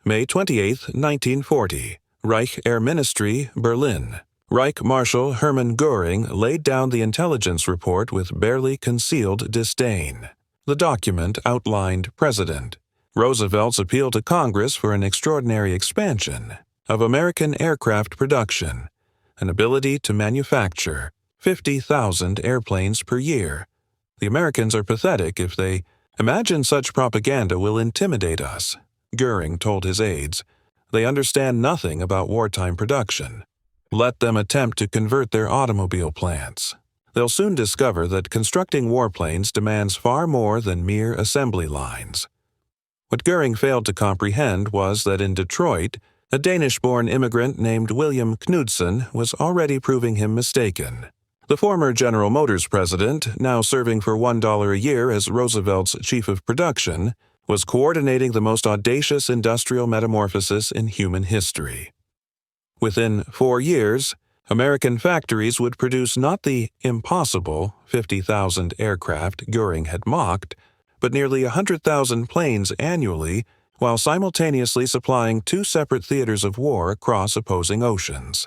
May 28, 1940, Reich Air Ministry, Berlin. Reich Marshal Hermann Göring laid down the intelligence report with barely concealed disdain. The document outlined President Roosevelt's appeal to Congress for an extraordinary expansion of American aircraft production, an ability to manufacture 50,000 airplanes per year. The Americans are pathetic if they imagine such propaganda will intimidate us, Göring told his aides. They understand nothing about wartime production. Let them attempt to convert their automobile plants. They'll soon discover that constructing warplanes demands far more than mere assembly lines. What Göring failed to comprehend was that in Detroit, a Danish-born immigrant named William Knudsen was already proving him mistaken. The former General Motors president, now serving for $1 a year as Roosevelt's chief of production, was coordinating the most audacious industrial metamorphosis in human history. Within 4 years, American factories would produce not the impossible 50,000 aircraft Göring had mocked, but nearly 100,000 planes annually, while simultaneously supplying 2 separate theaters of war across opposing oceans.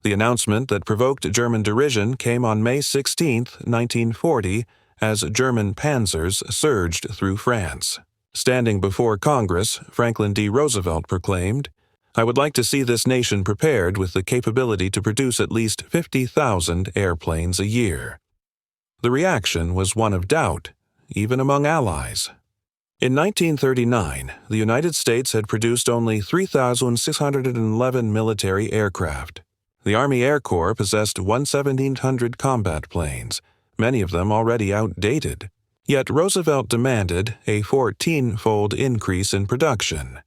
The announcement that provoked German derision came on May 16, 1940, as German panzers surged through France. Standing before Congress, Franklin D. Roosevelt proclaimed, "I would like to see this nation prepared with the capability to produce at least 50,000 airplanes a year." The reaction was one of doubt, even among allies. In 1939, the United States had produced only 3,611 military aircraft. The Army Air Corps possessed 1,700 combat planes, many of them already outdated. Yet Roosevelt demanded a 14-fold increase in production.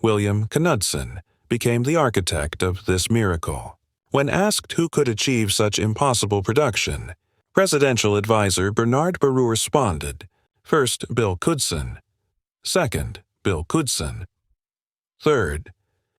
William Knudsen became the architect of this miracle. When asked who could achieve such impossible production, presidential advisor Bernard Baru responded, first Bill Knudsen, second Bill Knudsen, third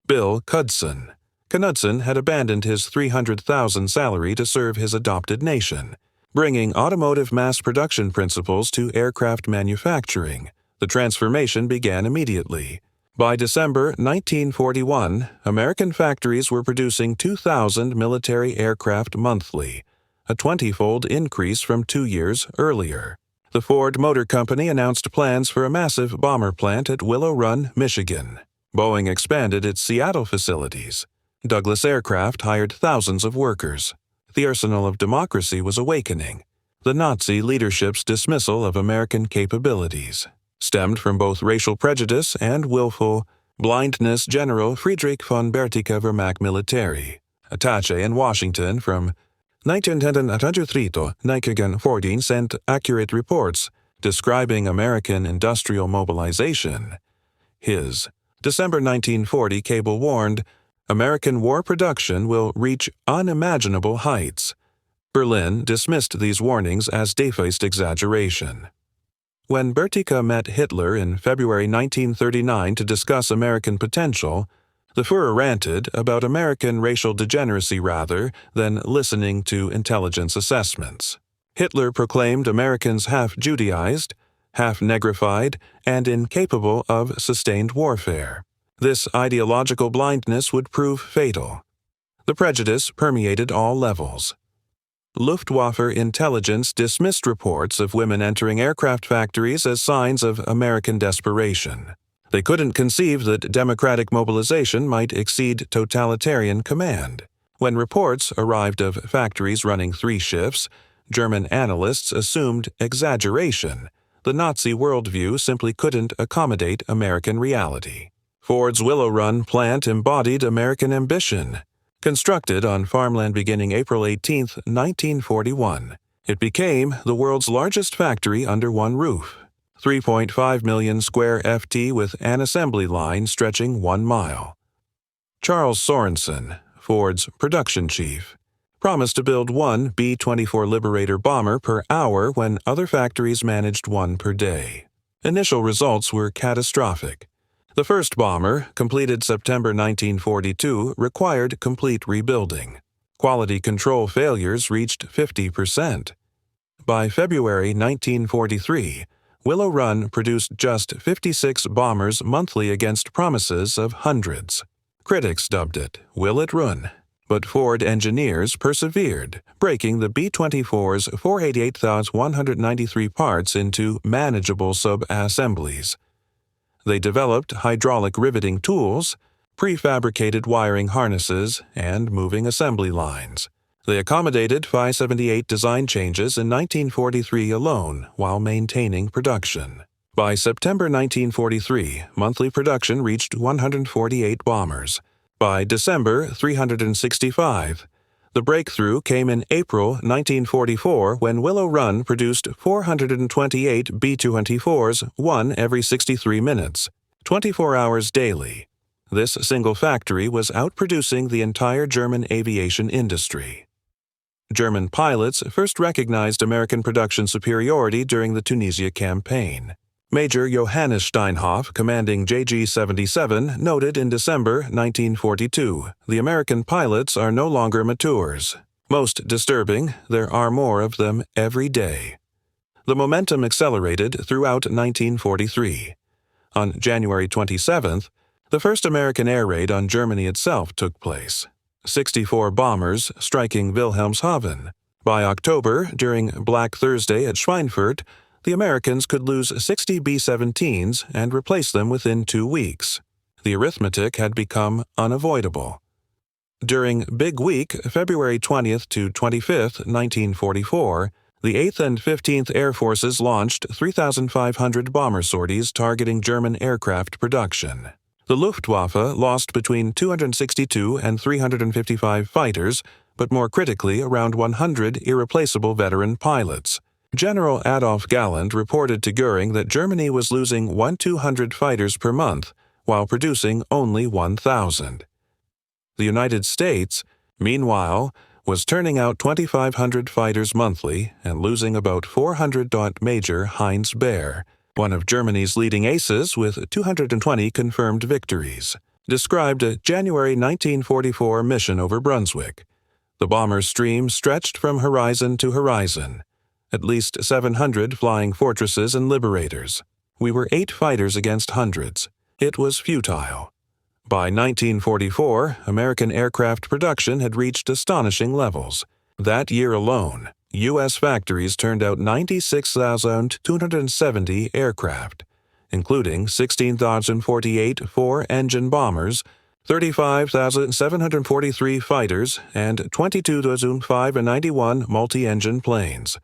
Bill Knudsen. Knudsen had abandoned his $300,000 salary to serve his adopted nation, bringing automotive mass production principles to aircraft manufacturing. The transformation began immediately. By December 1941, American factories were producing 2,000 military aircraft monthly, a 20-fold increase from 2 years earlier. The Ford Motor Company announced plans for a massive bomber plant at Willow Run, Michigan. Boeing expanded its Seattle facilities. Douglas Aircraft hired thousands of workers. The arsenal of democracy was awakening. The Nazi leadership's dismissal of American capabilities stemmed from both racial prejudice and willful blindness. General Friedrich von Berthier Wehrmacht Military, attaché in Washington from 1933 to 1940, sent accurate reports describing American industrial mobilization. His December 1940 cable warned, "American war production will reach unimaginable heights." Berlin dismissed these warnings as defaced exaggeration. When Berthier met Hitler in February 1939 to discuss American potential, the Führer ranted about American racial degeneracy rather than listening to intelligence assessments. Hitler proclaimed Americans half Judaized, half negrified, and incapable of sustained warfare. This ideological blindness would prove fatal. The prejudice permeated all levels. Luftwaffe intelligence dismissed reports of women entering aircraft factories as signs of American desperation. They couldn't conceive that democratic mobilization might exceed totalitarian command. When reports arrived of factories running 3 shifts, German analysts assumed exaggeration. The Nazi worldview simply couldn't accommodate American reality. Ford's Willow Run plant embodied American ambition. Constructed on farmland beginning April 18, 1941, it became the world's largest factory under one roof. 3.5 million square ft with an assembly line stretching 1 mile. Charles Sorensen, Ford's production chief, promised to build 1 B-24 Liberator bomber per hour when other factories managed 1 per day. Initial results were catastrophic. The first bomber, completed September 1942, required complete rebuilding. Quality control failures reached 50%. By February 1943, Willow Run produced just 56 bombers monthly against promises of hundreds. Critics dubbed it "Will It Run?" But Ford engineers persevered, breaking the B-24's 488,193 parts into manageable sub-assemblies. They developed hydraulic riveting tools, prefabricated wiring harnesses, and moving assembly lines. They accommodated 578 design changes in 1943 alone while maintaining production. By September 1943, monthly production reached 148 bombers. By December, 365. The breakthrough came in April 1944 when Willow Run produced 428 B-24s, one every 63 minutes, 24 hours daily. This single factory was outproducing the entire German aviation industry. German pilots first recognized American production superiority during the Tunisia campaign. Major Johannes Steinhoff, commanding JG-77, noted in December 1942, "The American pilots are no longer matures. Most disturbing, there are more of them every day." The momentum accelerated throughout 1943. On January 27th, the first American air raid on Germany itself took place. 64 bombers striking Wilhelmshaven. By October, during Black Thursday at Schweinfurt, the Americans could lose 60 B-17s and replace them within 2 weeks. The arithmetic had become unavoidable. During Big Week, February 20th to 25th, 1944, the 8th and 15th Air Forces launched 3,500 bomber sorties targeting German aircraft production. The Luftwaffe lost between 262 and 355 fighters, but more critically, around 100 irreplaceable veteran pilots. General Adolf Galland reported to Göring that Germany was losing 1,200 fighters per month, while producing only 1,000. The United States, meanwhile, was turning out 2,500 fighters monthly and losing about 400. Major Heinz Baer, one of Germany's leading aces with 220 confirmed victories, described a January 1944 mission over Brunswick. The bomber's stream stretched from horizon to horizon. At least 700 flying fortresses and liberators. We were 8 fighters against hundreds. It was futile. By 1944, American aircraft production had reached astonishing levels. That year alone, U.S. factories turned out 96,270 aircraft, including 16,048 four-engine bombers, 35,743 fighters, and 22,591 multi-engine planes.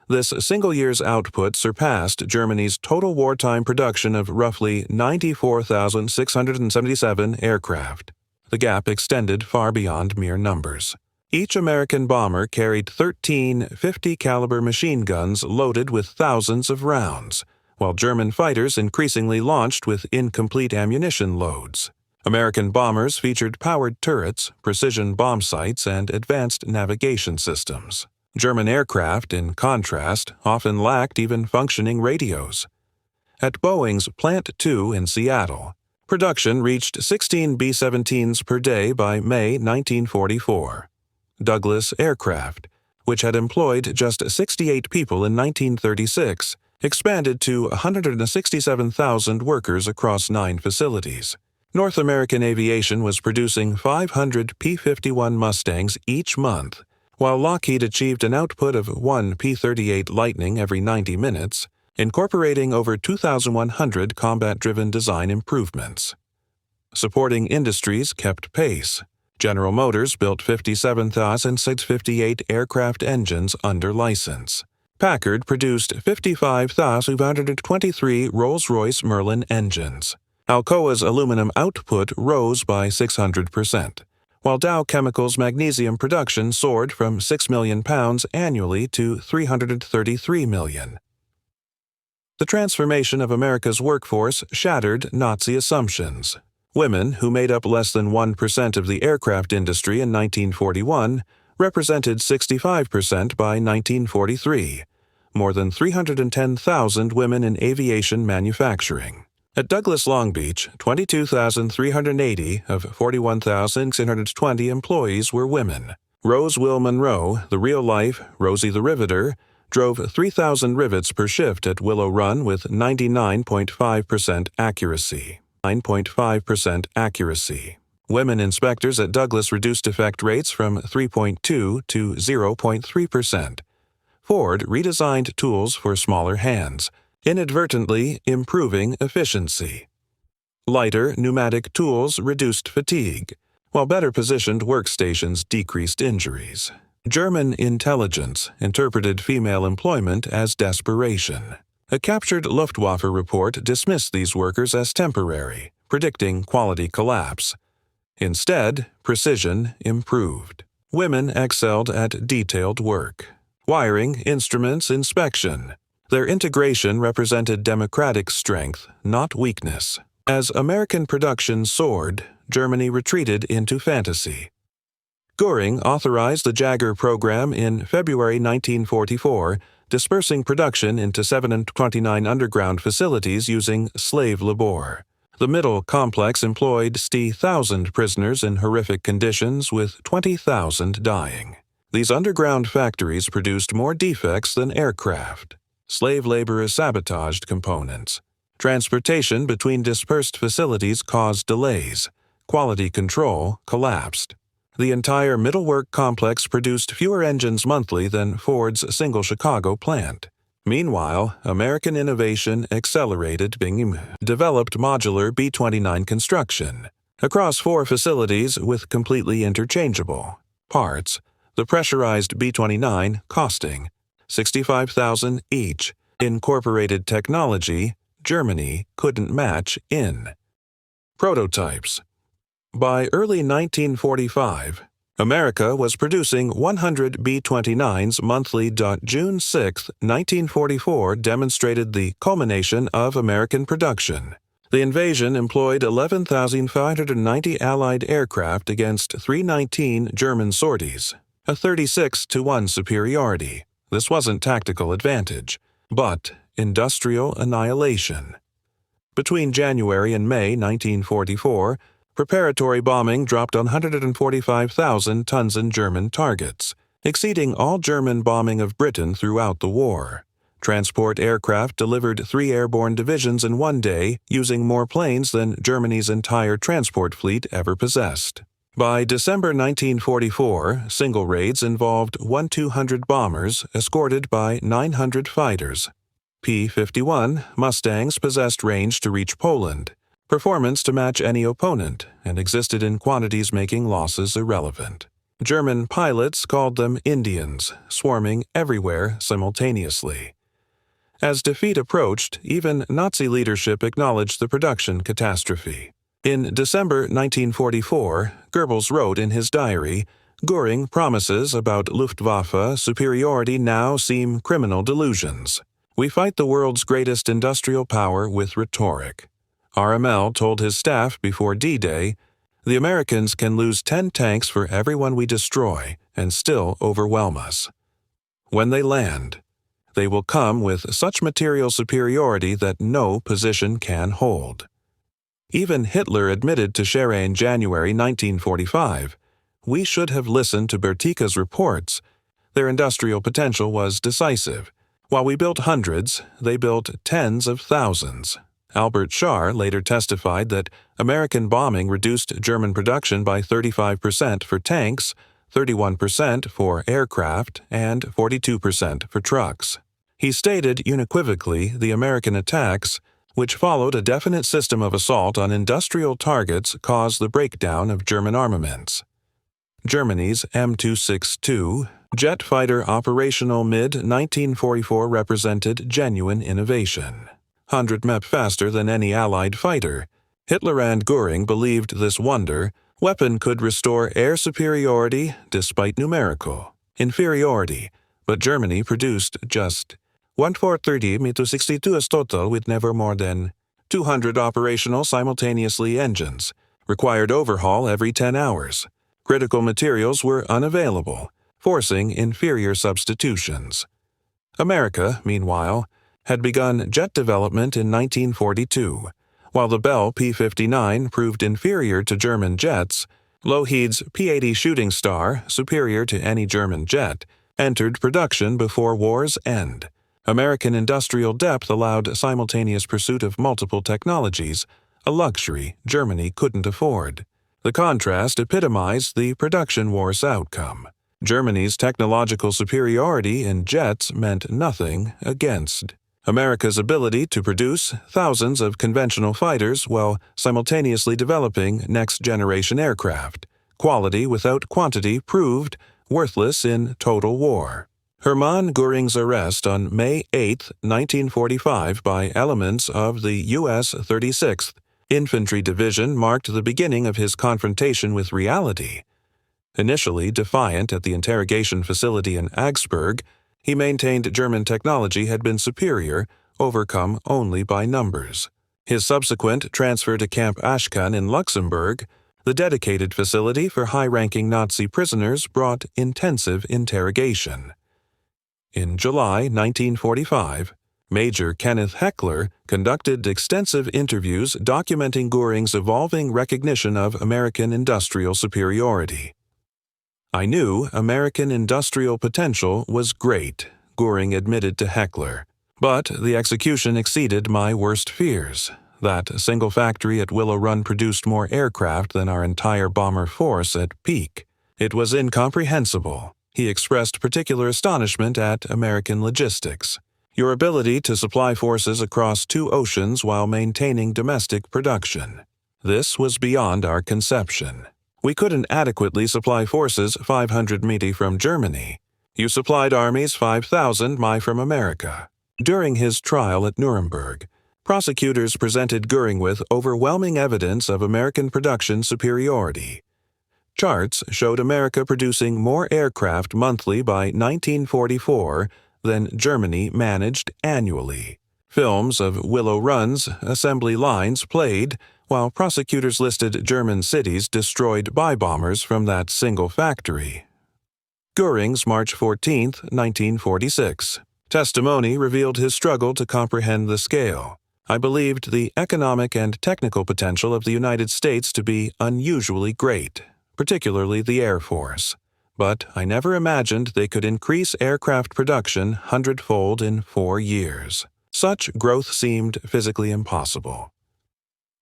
This single year's output surpassed Germany's total wartime production of roughly 94,677 aircraft. The gap extended far beyond mere numbers. Each American bomber carried 13 50-caliber machine guns loaded with thousands of rounds, while German fighters increasingly launched with incomplete ammunition loads. American bombers featured powered turrets, precision bomb sights, and advanced navigation systems. German aircraft, in contrast, often lacked even functioning radios. At Boeing's Plant 2 in Seattle, production reached 16 B-17s per day by May 1944. Douglas Aircraft, which had employed just 68 people in 1936, expanded to 167,000 workers across 9 facilities. North American Aviation was producing 500 P-51 Mustangs each month, while Lockheed achieved an output of 1 P-38 Lightning every 90 minutes, incorporating over 2,100 combat-driven design improvements. Supporting industries kept pace. General Motors built 57,658 aircraft engines under license. Packard produced 55,523 Rolls-Royce Merlin engines. Alcoa's aluminum output rose by 600%. While Dow Chemical's magnesium production soared from 6 million pounds annually to 333 million. The transformation of America's workforce shattered Nazi assumptions. Women, who made up less than 1% of the aircraft industry in 1941, represented 65% by 1943, more than 310,000 women in aviation manufacturing. At Douglas Long Beach, 22,380 of 41,620 employees were women. Rose Will Monroe, the real-life Rosie the Riveter, drove 3,000 rivets per shift at Willow Run with 99.5% accuracy. 9.5% accuracy. Women inspectors at Douglas reduced defect rates from 3.2 to 0.3%. Ford redesigned tools for smaller hands, inadvertently improving efficiency. Lighter pneumatic tools reduced fatigue, while better positioned workstations decreased injuries. German intelligence interpreted female employment as desperation. A captured Luftwaffe report dismissed these workers as temporary, predicting quality collapse. Instead, precision improved. Women excelled at detailed work. Wiring, instruments, inspection. Their integration represented democratic strength, not weakness. As American production soared, Germany retreated into fantasy. Göring authorized the Jaeger program in February 1944, dispersing production into 729 underground facilities using slave labor. The middle complex employed 60,000 prisoners in horrific conditions, with 20,000 dying. These underground factories produced more defects than aircraft. Slave labor sabotaged components. Transportation between dispersed facilities caused delays. Quality control collapsed. The entire middlework complex produced fewer engines monthly than Ford's single Chicago plant. Meanwhile, American innovation accelerated. Bing developed modular B-29 construction. Across 4 facilities with completely interchangeable parts, the pressurized B-29 costing $65,000 each. Incorporated technology Germany couldn't match in prototypes. By early 1945, America was producing 100 B-29s monthly. June 6, 1944 demonstrated the culmination of American production. The invasion employed 11,590 Allied aircraft against 319 German sorties, a 36-to-1 superiority. This wasn't tactical advantage, but industrial annihilation. Between January and May 1944, preparatory bombing dropped 145,000 tons in German targets, exceeding all German bombing of Britain throughout the war. Transport aircraft delivered 3 airborne divisions in one day, using more planes than Germany's entire transport fleet ever possessed. By December 1944, single raids involved 1,200 bombers escorted by 900 fighters. P-51 Mustangs possessed range to reach Poland, performance to match any opponent, and existed in quantities making losses irrelevant. German pilots called them Indians, swarming everywhere simultaneously. As defeat approached, even Nazi leadership acknowledged the production catastrophe. In December 1944, Goebbels wrote in his diary, "Göring promises about Luftwaffe superiority now seem criminal delusions. We fight the world's greatest industrial power with rhetoric." RML told his staff before D-Day, "The Americans can lose 10 tanks for everyone we destroy and still overwhelm us. When they land, they will come with such material superiority that no position can hold." Even Hitler admitted to Scherer in January 1945, "We should have listened to Bertika's reports. Their industrial potential was decisive. While we built hundreds, they built tens of thousands." Albert Scharr later testified that American bombing reduced German production by 35% for tanks, 31% for aircraft, and 42% for trucks. He stated unequivocally the American attacks, which followed a definite system of assault on industrial targets, caused the breakdown of German armaments. Germany's M262 jet fighter operational mid-1944 represented genuine innovation. 100 mph faster than any Allied fighter. Hitler and Göring believed this wonder weapon could restore air superiority despite numerical inferiority, but Germany produced just 1,430 Mi-62s total with never more than 200 operational simultaneously engines, required overhaul every 10 hours. Critical materials were unavailable, forcing inferior substitutions. America, meanwhile, had begun jet development in 1942. While the Bell P-59 proved inferior to German jets, Lockheed's P-80 Shooting Star, superior to any German jet, entered production before war's end. American industrial depth allowed simultaneous pursuit of multiple technologies, a luxury Germany couldn't afford. The contrast epitomized the production war's outcome. Germany's technological superiority in jets meant nothing against America's ability to produce thousands of conventional fighters while simultaneously developing next-generation aircraft. Quality without quantity proved worthless in total war. Hermann Göring's arrest on May 8, 1945 by elements of the U.S. 36th Infantry Division marked the beginning of his confrontation with reality. Initially defiant at the interrogation facility in Augsburg, he maintained German technology had been superior, overcome only by numbers. His subsequent transfer to Camp Ashkan in Luxembourg, the dedicated facility for high-ranking Nazi prisoners, brought intensive interrogation. In July 1945, Major Kenneth Heckler conducted extensive interviews documenting Göring's evolving recognition of American industrial superiority. "I knew American industrial potential was great," Göring admitted to Heckler, "but the execution exceeded my worst fears. That single factory at Willow Run produced more aircraft than our entire bomber force at peak. It was incomprehensible." He expressed particular astonishment at American logistics. "Your ability to supply forces across 2 oceans while maintaining domestic production. This was beyond our conception. We couldn't adequately supply forces 500 mi from Germany. You supplied armies 5,000 mi from America." During his trial at Nuremberg, prosecutors presented Göring with overwhelming evidence of American production superiority. Charts showed America producing more aircraft monthly by 1944 than Germany managed annually. Films of Willow Run's assembly lines played, while prosecutors listed German cities destroyed by bombers from that single factory. Göring's March 14, 1946. Testimony revealed his struggle to comprehend the scale. "I believed the economic and technical potential of the United States to be unusually great, particularly the Air Force. But I never imagined they could increase aircraft production 100-fold in 4 years. Such growth seemed physically impossible."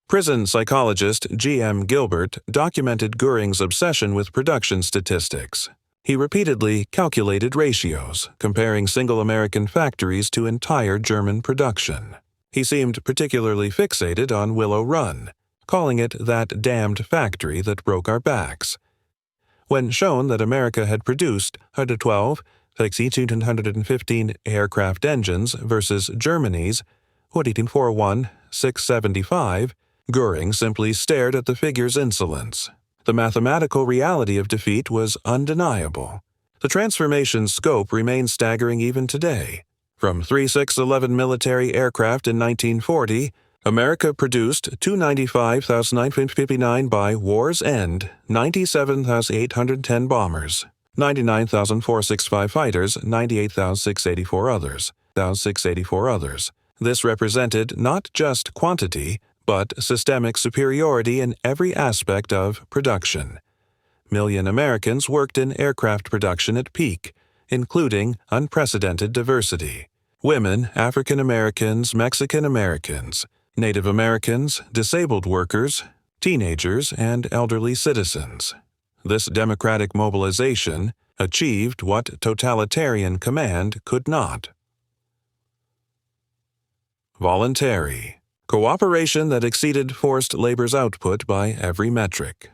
Prison psychologist G.M. Gilbert documented Göring's obsession with production statistics. He repeatedly calculated ratios, comparing single American factories to entire German production. He seemed particularly fixated on Willow Run, calling it "that damned factory that broke our backs." When shown that America had produced 112, 215 aircraft engines versus Germany's 675, Göring simply stared at the figure's insolence. The mathematical reality of defeat was undeniable. The transformation's scope remains staggering even today. From 3611 military aircraft in 1940, America produced 295,959 by war's end, 97,810 bombers, 99,465 fighters, 98,684 others. This represented not just quantity, but systemic superiority in every aspect of production. Million Americans worked in aircraft production at peak, including unprecedented diversity. Women, African Americans, Mexican Americans, Native Americans, disabled workers, teenagers, and elderly citizens. This democratic mobilization achieved what totalitarian command could not. Voluntary. Cooperation that exceeded forced labor's output by every metric.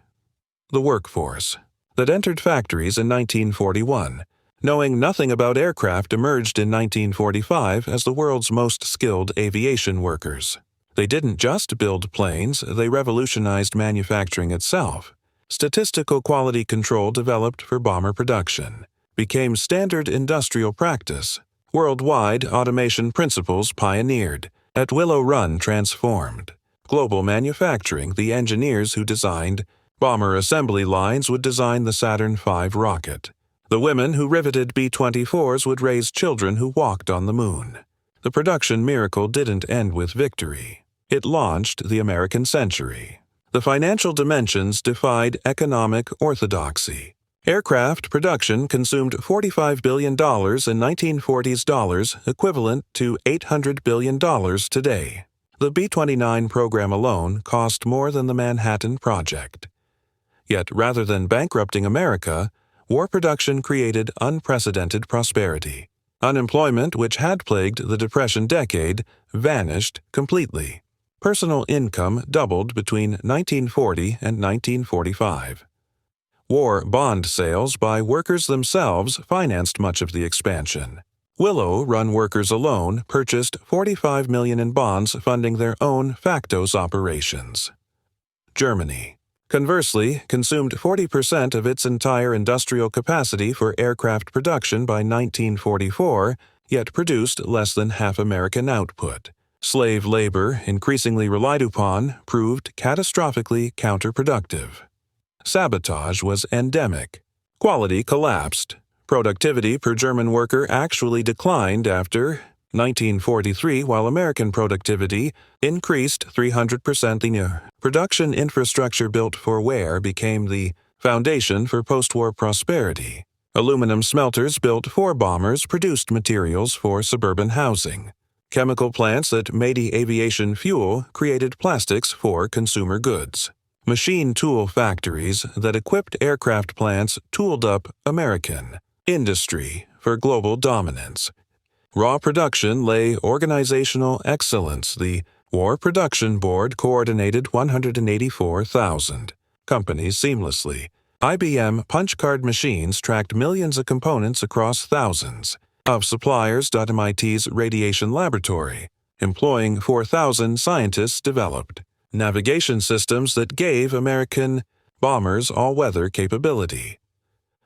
The workforce that entered factories in 1941, knowing nothing about aircraft, emerged in 1945 as the world's most skilled aviation workers. They didn't just build planes, they revolutionized manufacturing itself. Statistical quality control developed for bomber production became standard industrial practice. Worldwide automation principles pioneered. At Willow Run transformed. Global manufacturing, the engineers who designed bomber assembly lines would design the Saturn V rocket. The women who riveted B-24s would raise children who walked on the moon. The production miracle didn't end with victory. It launched the American century. The financial dimensions defied economic orthodoxy. Aircraft production consumed $45 billion in 1940s dollars, equivalent to $800 billion today. The B-29 program alone cost more than the Manhattan Project. Yet rather than bankrupting America, war production created unprecedented prosperity. Unemployment, which had plagued the Depression decade, vanished completely. Personal income doubled between 1940 and 1945. War bond sales by workers themselves financed much of the expansion. Willow-run workers alone purchased $45 million in bonds funding their own Factos operations. Germany, conversely, consumed 40% of its entire industrial capacity for aircraft production by 1944, yet produced less than half American output. Slave labor, increasingly relied upon, proved catastrophically counterproductive. Sabotage was endemic. Quality collapsed. Productivity per German worker actually declined after 1943, while American productivity increased 300% a year. Production infrastructure built for wear became the foundation for post-war prosperity. Aluminum smelters built for bombers produced materials for suburban housing. Chemical plants that made aviation fuel created plastics for consumer goods. Machine tool factories that equipped aircraft plants tooled up American industry for global dominance. Raw production lay organizational excellence. The War Production Board coordinated 184,000 companies seamlessly. IBM punch card machines tracked millions of components across thousands of suppliers. MIT's Radiation Laboratory, employing 4,000 scientists, developed navigation systems that gave American bombers all-weather capability.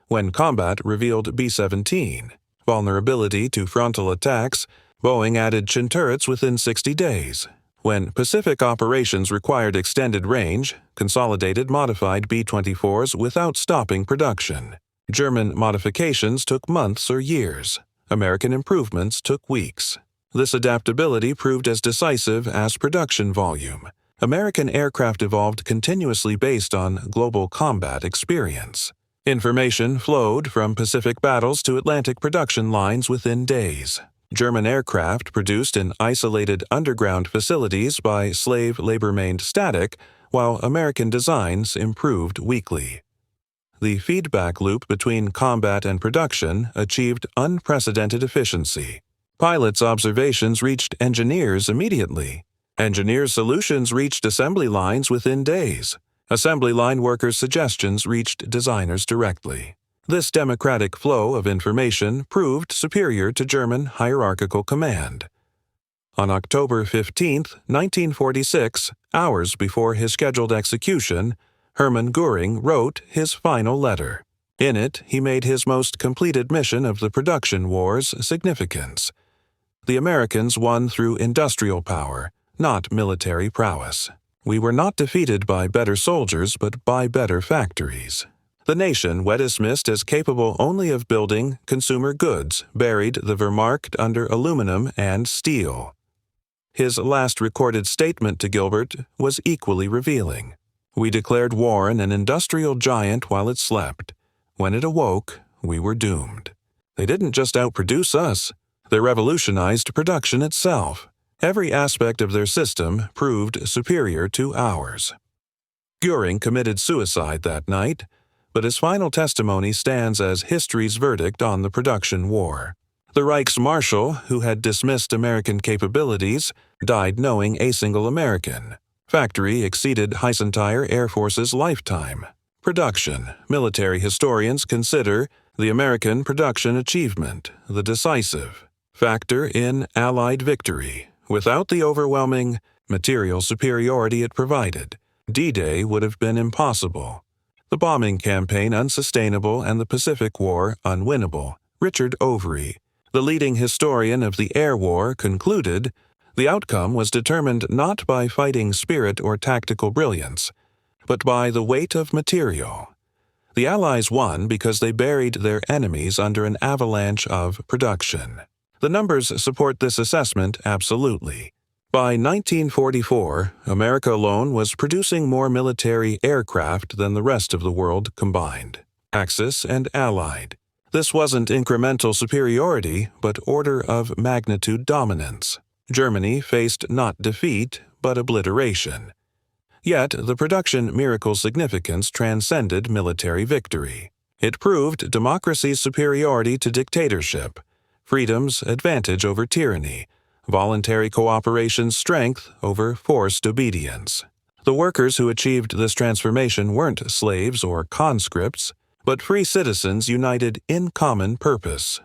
When combat revealed B-17 vulnerability to frontal attacks, Boeing added chin turrets within 60 days. When Pacific operations required extended range, consolidated modified B-24s without stopping production. German modifications took months or years. American improvements took weeks. This adaptability proved as decisive as production volume. American aircraft evolved continuously based on global combat experience. Information flowed from Pacific battles to Atlantic production lines within days. German aircraft produced in isolated underground facilities by slave labor remained static, while American designs improved weekly. The feedback loop between combat and production achieved unprecedented efficiency. Pilots' observations reached engineers immediately. Engineers' solutions reached assembly lines within days. Assembly line workers' suggestions reached designers directly. This democratic flow of information proved superior to German hierarchical command. On October 15, 1946, hours before his scheduled execution, Hermann Göring wrote his final letter. In it, he made his most complete admission of the production war's significance. The Americans won through industrial power, not military prowess. We were not defeated by better soldiers, but by better factories. The nation, dismissed as capable only of building consumer goods, buried the Wehrmacht under aluminum and steel. His last recorded statement to Gilbert was equally revealing. We declared Warren an industrial giant while it slept. When it awoke, we were doomed. They didn't just outproduce us, they revolutionized production itself. Every aspect of their system proved superior to ours. Göring committed suicide that night, but his final testimony stands as history's verdict on the production war. The Reichsmarshal, who had dismissed American capabilities, died knowing a single American. Factory exceeded Heissenteyer Air Force's lifetime. Production. Military historians consider the American production achievement the decisive factor in Allied victory. Without the overwhelming material superiority it provided, D-Day would have been impossible. The bombing campaign unsustainable and the Pacific War unwinnable. Richard Overy, the leading historian of the Air War, concluded, the outcome was determined not by fighting spirit or tactical brilliance, but by the weight of material. The Allies won because they buried their enemies under an avalanche of production. The numbers support this assessment absolutely. By 1944, America alone was producing more military aircraft than the rest of the world combined. Axis and Allied. This wasn't incremental superiority, but order of magnitude dominance. Germany faced not defeat, but obliteration. Yet the production miracle's significance transcended military victory. It proved democracy's superiority to dictatorship, freedom's advantage over tyranny, voluntary cooperation's strength over forced obedience. The workers who achieved this transformation weren't slaves or conscripts, but free citizens united in common purpose.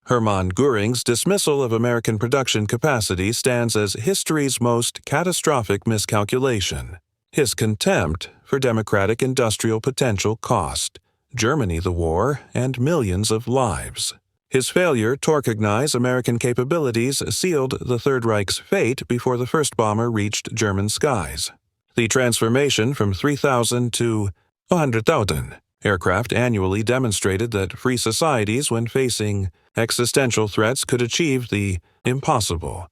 Hermann Göring's dismissal of American production capacity stands as history's most catastrophic miscalculation. His contempt for democratic industrial potential cost Germany the war and millions of lives. His failure to recognize American capabilities sealed the Third Reich's fate before the first bomber reached German skies. The transformation from 3,000 to 100,000 aircraft annually demonstrated that free societies, when facing existential threats, could achieve the impossible.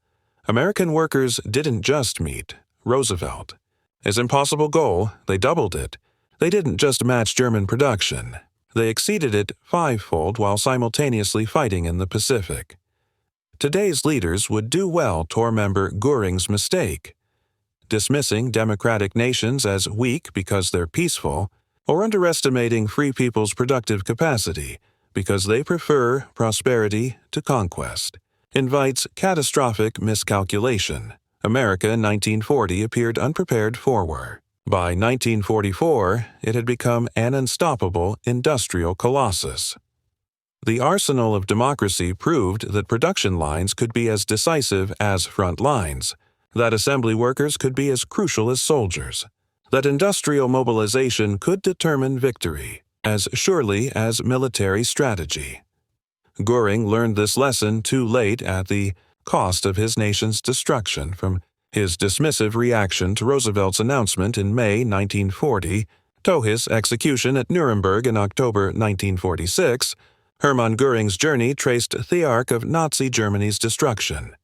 American workers didn't just meet Roosevelt. His impossible goal, they doubled it. They didn't just match German production. They exceeded it fivefold while simultaneously fighting in the Pacific. Today's leaders would do well to remember Göring's mistake. Dismissing democratic nations as weak because they're peaceful, or underestimating free people's productive capacity because they prefer prosperity to conquest, invites catastrophic miscalculation. America in 1940 appeared unprepared for war. By 1944, it had become an unstoppable industrial colossus. The arsenal of democracy proved that production lines could be as decisive as front lines, that assembly workers could be as crucial as soldiers, that industrial mobilization could determine victory as surely as military strategy. Göring learned this lesson too late at the cost of his nation's destruction. From his dismissive reaction to Roosevelt's announcement in May 1940 to his execution at Nuremberg in October 1946, Hermann Göring's journey traced the arc of Nazi Germany's destruction.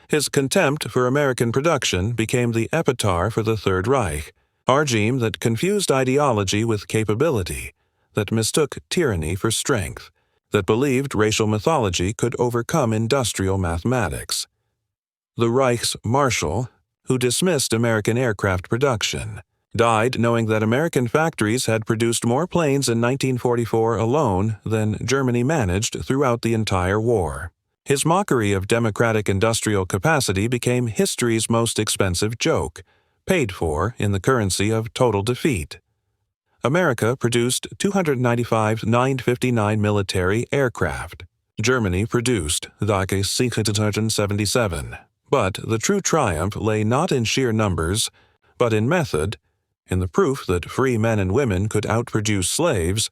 His contempt for American production became the epitaph for the Third Reich, a regime that confused ideology with capability, that mistook tyranny for strength, that believed racial mythology could overcome industrial mathematics. The Reich's marshal, who dismissed American aircraft production, died knowing that American factories had produced more planes in 1944 alone than Germany managed throughout the entire war. His mockery of democratic industrial capacity became history's most expensive joke, paid for in the currency of total defeat. America produced 295 959 military aircraft. Germany produced 677. But the true triumph lay not in sheer numbers, but in method, in the proof that free men and women could outproduce slaves,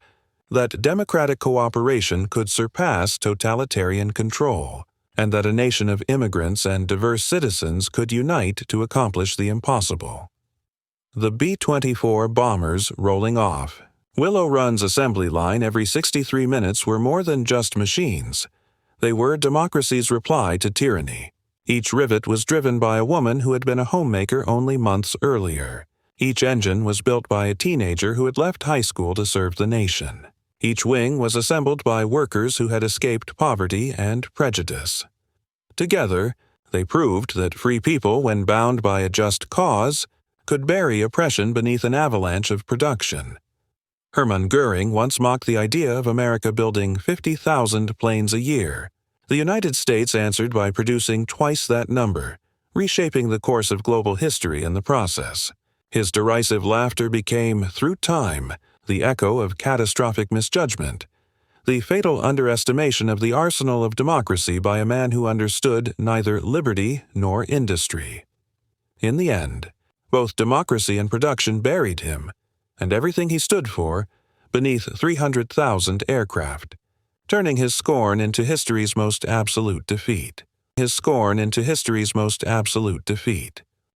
that democratic cooperation could surpass totalitarian control, and that a nation of immigrants and diverse citizens could unite to accomplish the impossible. The B-24 bombers rolling off. Willow Run's assembly line every 63 minutes were more than just machines. They were democracy's reply to tyranny. Each rivet was driven by a woman who had been a homemaker only months earlier. Each engine was built by a teenager who had left high school to serve the nation. Each wing was assembled by workers who had escaped poverty and prejudice. Together, they proved that free people, when bound by a just cause, could bury oppression beneath an avalanche of production. Hermann Göring once mocked the idea of America building 50,000 planes a year. The United States answered by producing twice that number, reshaping the course of global history in the process. His derisive laughter became, through time, the echo of catastrophic misjudgment, the fatal underestimation of the arsenal of democracy by a man who understood neither liberty nor industry. In the end, both democracy and production buried him, and everything he stood for, beneath 300,000 aircraft, turning his scorn into history's most absolute defeat.